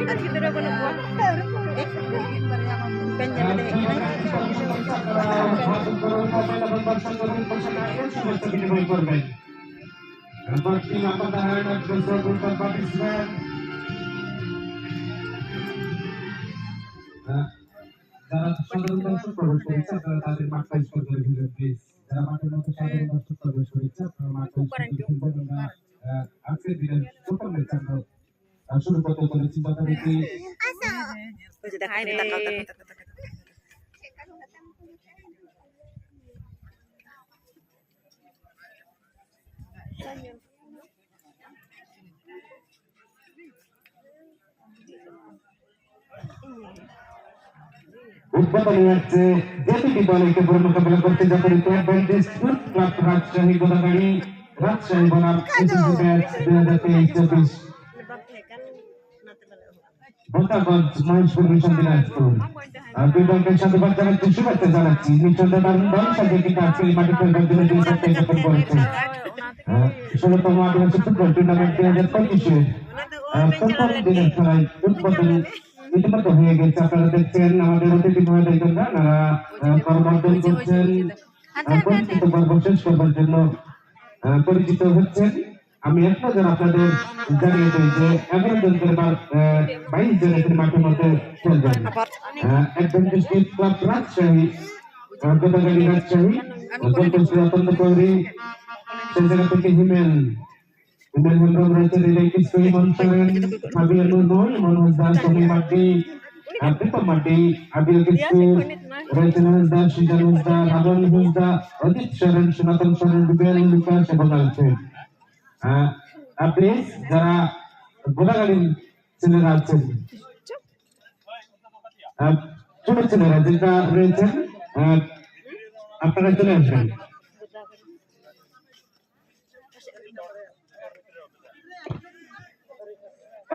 At kita na ba na buwan? Kanya na যারা সাধারণ দর্শক প্রবেশ করেছে আপনারা তাদের মাঠটা স্কোর করে দিলেন প্লিজ। যারা মাঠের মধ্যে সাধারণ দর্শক প্রবেশ করেছে আপনারা মাঠটা স্কোর করে দিবেন। আমরা আজকের দিনের প্রথম ম্যাচ আমরা শুরু করতে চলেছি যথারীতি। উদ্বোধনী হচ্ছে যেটি দলকে পুরো মোকাবেলা করতে যথারীতি Advantage Food Club Rajshahi Godagari Rajshahi বনাম SSC batch 2023-24 Bontaganj Maheshpur mission Dinajpur. দুই দলকে সাধুবাদ জানাচ্ছি, শুভেচ্ছা জানাচ্ছি। নিঃসন্দেহে দারুণ দল সাজিয়ে কিন্তু আজকে এই মাঠে খেলবার জন্য দুই দলকে একত্র করেছে। 16তম আদিবাসী ফুটবল টুর্নামেন্ট 2025-এর প্রথম দিনের খেলায় উদ্বোধনী ইতিমধ্যে হয়ে গেছে। আপনারা দেখছেন আমাদের অতিথি মহোদয়গণরা করমর্দন করছেন, পরিচিত পর্ব শেষ করবার জন্য পরিচিত হচ্ছেন। আমি এক নজর আপনাদের জানিয়ে দিই যে 11 জন করে 22 জন এখানে মাঠের মধ্যে খেলবেন। অ্যাডভেন্টেজ ক্লাব রাজশাহী গোদাগাড়ি রাজশাহী জলপশ্রী অত্যন্ত কৌরি সেই জায়গা থেকে হিমেল হেমব্রম রয়েছে, ফাবিয়ান নুরুল, মনোজ দাস, সমী মাড্ডি, প্রীতম মাড্ডি, আবির কিশোর রয়েছে, মনোজ দাস, সিজান হুজদা, রাজন হুজদা, অজিত সরেন, সনাতন সরেন, রুবেল, লুকাস এবং আলফ্রেড। প্লিজ যারা গোদাগাড়ির ছেলেরা আছেন, ছোট ছেলেরা যেটা রয়েছেন আপনারা চলে আসবেন।